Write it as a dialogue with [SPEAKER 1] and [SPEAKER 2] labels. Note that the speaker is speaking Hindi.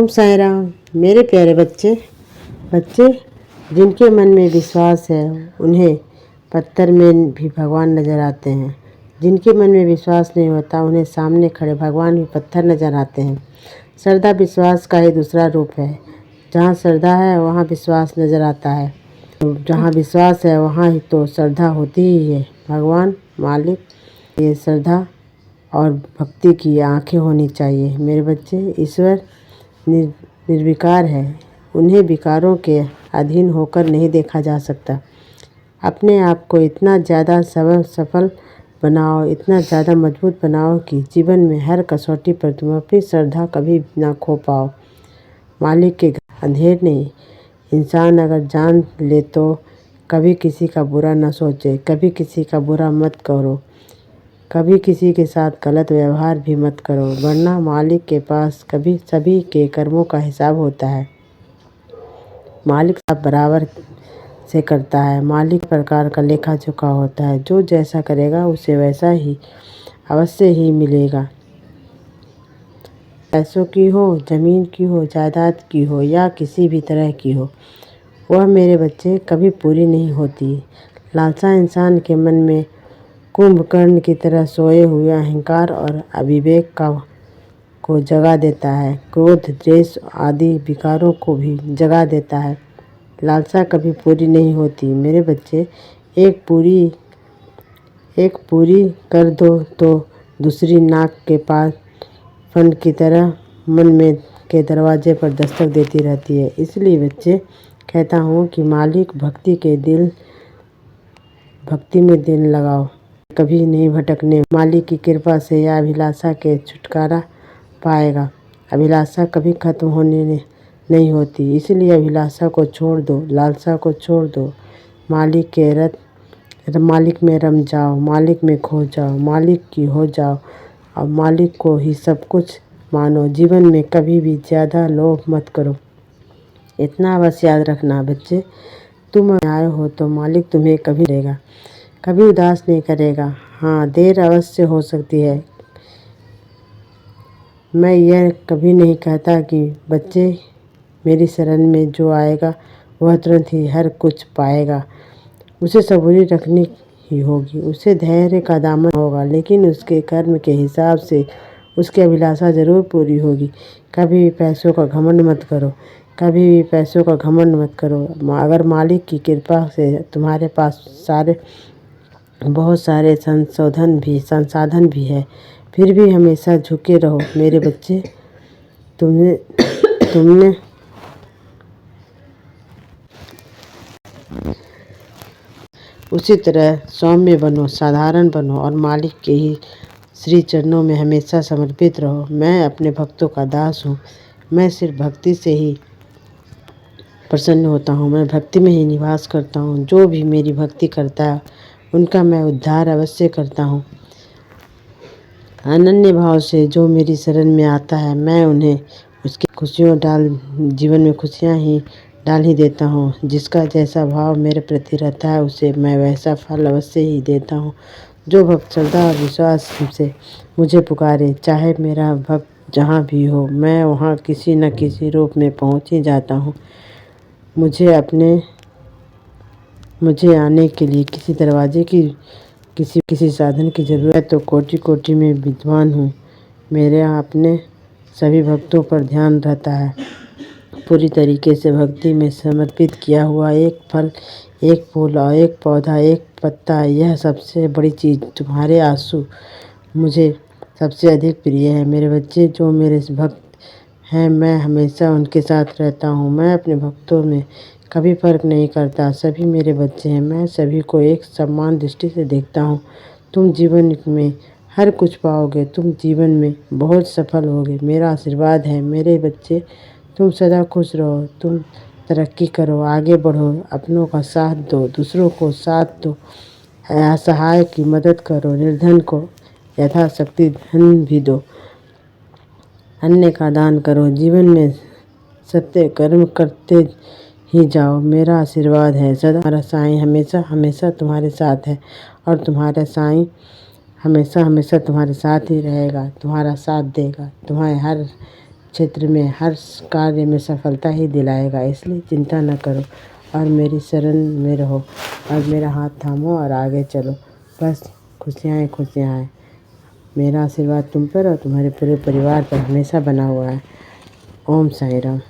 [SPEAKER 1] ओम साई राम। मेरे प्यारे बच्चे जिनके मन में विश्वास है उन्हें पत्थर में भी भगवान नज़र आते हैं। जिनके मन में विश्वास नहीं होता उन्हें सामने खड़े भगवान भी पत्थर नज़र आते हैं। श्रद्धा विश्वास का ही दूसरा रूप है। जहाँ श्रद्धा है वहाँ विश्वास नज़र आता है। जहाँ विश्वास है वहाँ ही तो श्रद्धा होती ही है। भगवान मालिक ये श्रद्धा और भक्ति की आंखें होनी चाहिए। मेरे बच्चे, ईश्वर निर्विकार है। उन्हें विकारों के अधीन होकर नहीं देखा जा सकता। अपने आप को इतना ज़्यादा सफल बनाओ, इतना ज़्यादा मजबूत बनाओ कि जीवन में हर कसौटी पर तुम अपनी श्रद्धा कभी ना खो पाओ। मालिक के अंधेर नहीं। इंसान अगर जान ले तो कभी किसी का बुरा न सोचे, कभी किसी का बुरा मत करो, कभी किसी के साथ गलत व्यवहार भी मत करो, वरना मालिक के पास कभी सभी के कर्मों का हिसाब होता है। मालिक सब बराबर से करता है। मालिक प्रकार का लेखा जोखा होता है। जो जैसा करेगा उसे वैसा ही अवश्य ही मिलेगा। पैसों की हो, ज़मीन की हो, जायदाद की हो या किसी भी तरह की हो, वह मेरे बच्चे कभी पूरी नहीं होती। लालसा इंसान के मन में कुंभकर्ण की तरह सोए हुए अहंकार और अविवेक को जगा देता है। क्रोध, द्वेष आदि विकारों को भी जगा देता है। लालसा कभी पूरी नहीं होती। मेरे बच्चे, एक पूरी कर दो तो दूसरी नाक के पास फन की तरह मन में के दरवाजे पर दस्तक देती रहती है। इसलिए बच्चे कहता हूँ कि मालिक भक्ति में दिल लगाओ, कभी नहीं भटकने। मालिक की कृपा से यह अभिलाषा के छुटकारा पाएगा। अभिलाषा कभी खत्म होने नहीं होती, इसलिए अभिलाषा को छोड़ दो, लालसा को छोड़ दो। मालिक में रम जाओ, मालिक में खो जाओ, मालिक की हो जाओ और मालिक को ही सब कुछ मानो। जीवन में कभी भी ज़्यादा लोभ मत करो। इतना बस याद रखना बच्चे, तुम आए हो तो मालिक तुम्हें कभी देगा, कभी उदास नहीं करेगा। हाँ, देर अवश्य हो सकती है। मैं यह कभी नहीं कहता कि बच्चे मेरी शरण में जो आएगा वह तुरंत ही हर कुछ पाएगा। उसे सबूरी रखनी ही होगी, उसे धैर्य का दामन होगा, लेकिन उसके कर्म के हिसाब से उसकी अभिलाषा जरूर पूरी होगी। कभी भी पैसों का घमंड मत करो, कभी भी पैसों का घमंड मत करो। अगर मालिक की कृपा से तुम्हारे पास बहुत सारे संसाधन भी है, फिर भी हमेशा झुके रहो। मेरे बच्चे, तुमने उसी तरह सौम्य बनो, साधारण बनो और मालिक के ही श्री चरणों में हमेशा समर्पित रहो। मैं अपने भक्तों का दास हूँ। मैं सिर्फ भक्ति से ही प्रसन्न होता हूँ। मैं भक्ति में ही निवास करता हूँ। जो भी मेरी भक्ति करता है उनका मैं उद्धार अवश्य करता हूँ। अनन्य भाव से जो मेरी शरण में आता है मैं उन्हें उसकी जीवन में खुशियाँ ही डाल ही देता हूँ। जिसका जैसा भाव मेरे प्रति रहता है उसे मैं वैसा फल अवश्य ही देता हूँ। जो भक्त श्रद्धा और विश्वास से मुझे पुकारे, चाहे मेरा भक्त जहाँ भी हो, मैं वहाँ किसी न किसी रूप में पहुँच ही जाता हूँ। मुझे आने के लिए किसी दरवाजे की किसी साधन की ज़रूरत तो कोटि कोटि में विद्वान हूँ। मेरे अपने सभी भक्तों पर ध्यान रहता है। पूरी तरीके से भक्ति में समर्पित किया हुआ एक फल, एक फूल और एक पौधा, एक पत्ता, यह सबसे बड़ी चीज़ तुम्हारे आंसू मुझे सबसे अधिक प्रिय है। मेरे बच्चे, जो मेरे भक्त हैं मैं हमेशा उनके साथ रहता हूँ। मैं अपने भक्तों में कभी फर्क नहीं करता। सभी मेरे बच्चे हैं। मैं सभी को एक समान दृष्टि से देखता हूँ। तुम जीवन में हर कुछ पाओगे, तुम जीवन में बहुत सफल होगे। मेरा आशीर्वाद है। मेरे बच्चे, तुम सदा खुश रहो, तुम तरक्की करो, आगे बढ़ो, अपनों का साथ दो, दूसरों को साथ दो, असहाय की मदद करो, निर्धन को यथाशक्ति धन भी दो, अन्य का दान करो, जीवन में सत्य कर्म करते ही जाओ। मेरा आशीर्वाद है सदा। तुम्हारा साईं हमेशा तुम्हारे साथ है और तुम्हारा साईं हमेशा तुम्हारे साथ ही रहेगा, तुम्हारा साथ देगा, तुम्हारे हर क्षेत्र में हर कार्य में सफलता ही दिलाएगा। इसलिए चिंता न करो और मेरी शरण में रहो और मेरा हाथ थामो और आगे चलो। बस खुशियाँ ही खुशियाँ हैं। मेरा आशीर्वाद तुम पर और तुम्हारे पूरे परिवार पर हमेशा बना हुआ है। ओम साई राम।